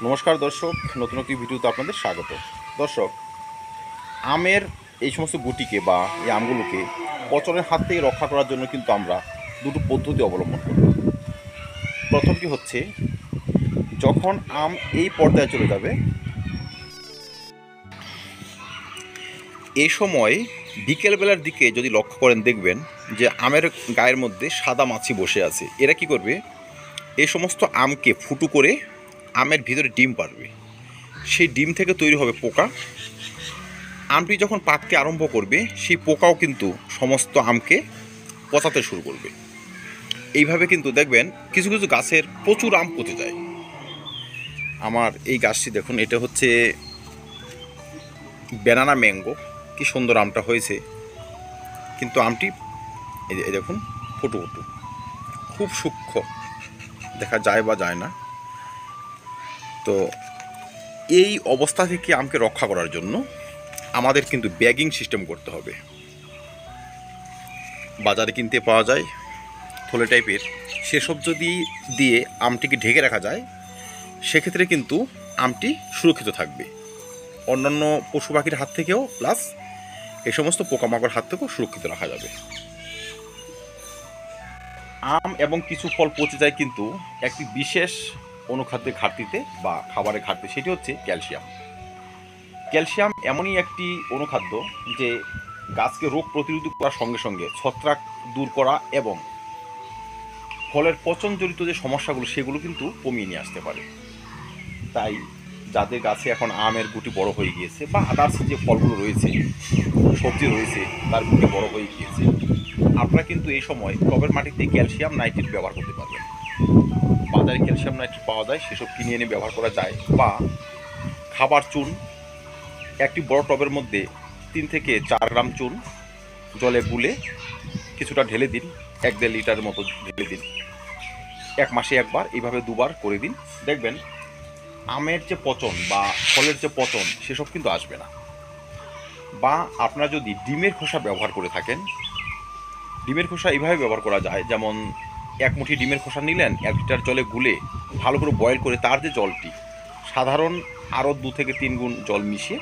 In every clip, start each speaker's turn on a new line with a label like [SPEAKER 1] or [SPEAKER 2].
[SPEAKER 1] নমস্কার দর্শক, নতুন একটি ভিডিওতে আপনাদের স্বাগত। দর্শক, আমের এই সমস্ত গুটিকে বা এই আমগুলোকে পচনের হাত থেকে রক্ষা করার জন্য কিন্তু আমরা দুটো পদ্ধতি অবলম্বন করি। প্রথমটি হচ্ছে, যখন আম এই পর্যায়ে চলে যাবে এই সময় বিকেলবেলার দিকে যদি লক্ষ্য করেন, দেখবেন যে আমের গায়ের মধ্যে সাদা মাছি বসে আছে। এরা কি করবে? এই সমস্ত আমকে ফুটো করে আমের ভিতরে ডিম পারবে। সেই ডিম থেকে তৈরি হবে পোকা। আমটি যখন পাকতে আরম্ভ করবে, সেই পোকাও কিন্তু সমস্ত আমকে পচাতে শুরু করবে। এইভাবে কিন্তু দেখবেন কিছু কিছু গাছের প্রচুর আম পচে যায়। আমার এই গাছটি দেখুন, এটা হচ্ছে ব্যানানা ম্যাঙ্গো। কি সুন্দর আমটা হয়েছে, কিন্তু আমটি এই দেখুন ফুটু ফুটু, খুব সূক্ষ্ম, দেখা যায় বা যায় না। তো এই অবস্থা থেকে আমকে রক্ষা করার জন্য আমাদের কিন্তু ব্যাগিং সিস্টেম করতে হবে। বাজারে কিনতে পাওয়া যায় থলে টাইপের, সেসব যদি দিয়ে আমটিকে ঢেকে রাখা যায়, সেক্ষেত্রে কিন্তু আমটি সুরক্ষিত থাকবে অন্যান্য পশু পাখির হাত থেকেও, প্লাস এই সমস্ত পোকামাকড় হাত থেকেও সুরক্ষিত রাখা যাবে। আম এবং কিছু ফল পচে যায় কিন্তু একটি বিশেষ অনুখাদ্যের ঘাটতিতে বা খাবারের ঘাটতি, সেটি হচ্ছে ক্যালসিয়াম। ক্যালসিয়াম এমনই একটি অনুখাদ্য যে গাছকে রোগ প্রতিরোধী করার সঙ্গে সঙ্গে ছত্রাক দূর করা এবং ফলের পচনজনিত যে সমস্যাগুলো সেগুলো কিন্তু কমিয়ে নিয়ে আসতে পারে। তাই যাদের গাছে এখন আমের গুটি বড় হয়ে গিয়েছে বা আদার্স যে ফলগুলো রয়েছে, সবজি রয়েছে, তার গুটি বড় হয়ে গিয়েছে, আপনারা কিন্তু এই সময় টবের মাটিতে ক্যালসিয়াম নাইট্রেট ব্যবহার করতে পারবেন। বাজারে ক্যালসিয়াম নাইট্রেট পাওয়া যায়, সেসব কিনে এনে ব্যবহার করা যায়। বা খাবার চুন, একটি বড় টবের মধ্যে 3 থেকে 4 গ্রাম চুন জলে গুলে কিছুটা ঢেলে দিন, 1-1.5 লিটারের মতো ঢেলে দিন। 1 মাসে একবার, এইভাবে 2বার করে দিন। দেখবেন আমের যে পচন বা ফলের যে পচন সেসব কিন্তু আসবে না। বা আপনারা যদি ডিমের খোসা ব্যবহার করে থাকেন, ডিমের খোসা এইভাবে ব্যবহার করা যায়, যেমন 1 মুঠি ডিমের খোসা নিলেন, 1 লিটার জলে গুলে ভালো করে বয়েল করে তার যে জলটি, সাধারণ আরও 2 থেকে 3 গুণ জল মিশিয়ে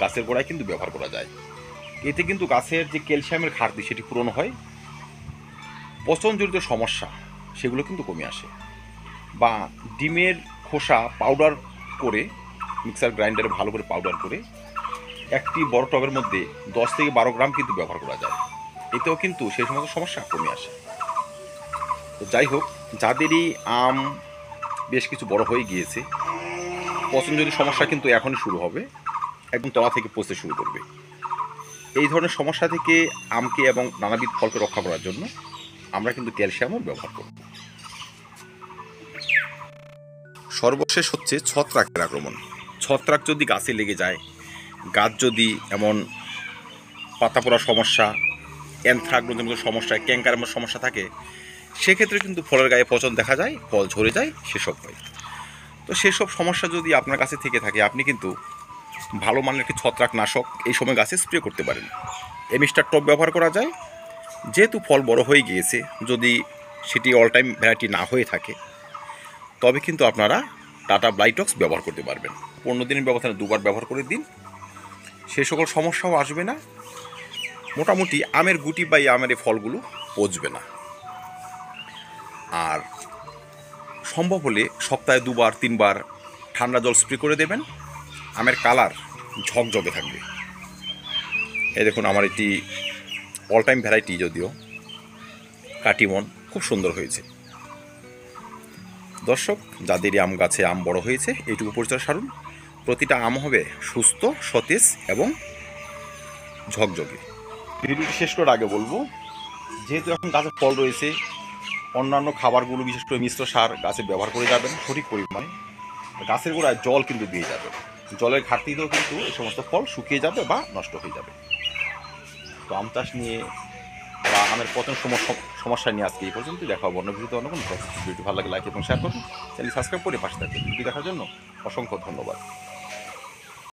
[SPEAKER 1] গাছের গোড়ায় কিন্তু ব্যবহার করা যায়। এতে কিন্তু গাছের যে ক্যালসিয়ামের ঘাটতি সেটি পূরণ হয়, পচনজনিত সমস্যা সেগুলো কিন্তু কমে আসে। বা ডিমের খোসা পাউডার করে মিক্সার গ্রাইন্ডারে ভালো করে পাউডার করে একটি বড় টবের মধ্যে 10 থেকে 12 গ্রাম কিন্তু ব্যবহার করা যায়। এতেও কিন্তু সেই সমস্ত সমস্যা কমে আসে। তো যাই হোক, যাদেরই আম বেশ কিছু বড় হয়ে গিয়েছে, পচনজনিত সমস্যা কিন্তু এখনই শুরু হবে, একদম তলা থেকে পচতে শুরু করবে। এই ধরনের সমস্যা থেকে আমকে এবং নানাবিধ ফলকে রক্ষা করার জন্য আমরা কিন্তু ক্যালসিয়ামও ব্যবহার করব। সর্বশেষ হচ্ছে ছত্রাকের আক্রমণ। ছত্রাক যদি গাছে লেগে যায়, গাছ যদি এমন পাতা পড়ার সমস্যা, অ্যানথ্রাকনোজনিত সমস্যা, ক্যাঙ্কারের সমস্যা থাকে, সেক্ষেত্রে কিন্তু ফলের গায়ে পচন দেখা যায়, ফল ঝরে যায়, সেসব হয়। তো সেসব সমস্যা যদি আপনার কাছে থেকে থাকে, আপনি কিন্তু ভালো মানের একটি ছত্রাকনাশক এই সময় গাছে স্প্রে করতে পারেন। এমিস্টার টপ ব্যবহার করা যায়। যেহেতু ফল বড় হয়ে গিয়েছে, যদি সেটি অল টাইম ভ্যারাইটি না হয়ে থাকে, তবে কিন্তু আপনারা টাটা ব্লাইটক্স ব্যবহার করতে পারবেন। 15 দিনের ব্যবধানে 2বার ব্যবহার করে দিন, সে সকল সমস্যাও আসবে না। মোটামুটি আমের গুটি বা আমের এই ফলগুলো পচবে না। আর সম্ভব হলে সপ্তাহে 2বার 3বার ঠান্ডা জল স্প্রে করে দেবেন। আমের কালার ঝকঝকে থাকবে। এই দেখুন, আমার এটি অল টাইম ভ্যারাইটি, যদিও কাটিমন, খুব সুন্দর হয়েছে। দর্শক, যাদেরই আম গাছে আম বড় হয়েছে, এইটুকু পরিচয় সারুন। প্রতিটা আম হবে সুস্থ, সতেজ এবং ঝকঝকে। ভিডিওটি শেষ করার আগে বলবো, যেহেতু এখন গাছে ফল রয়েছে, অন্যান্য খাবারগুলো, বিশেষ করে মিশ্র সার গাছে ব্যবহার করে যাবেন সঠিক পরিমাণে। গাছের গোড়ায় জল কিন্তু দিয়ে যাবে। জলের ঘাটতিতেও কিন্তু এই সমস্ত ফল শুকিয়ে যাবে বা নষ্ট হয়ে যাবে। তো আম চাষ নিয়ে বা আমের পচন সমস্যা নিয়ে আজকে এই পর্যন্ত। দেখা হবে অন্য ভিডিওতে, অন্য কোনো। ভিডিওটি ভালো লাগে লাইক এবং শেয়ার করুন, চ্যানেল সাবস্ক্রাইব করে পাশে থাকবেন। ভিডিও দেখার জন্য অসংখ্য ধন্যবাদ।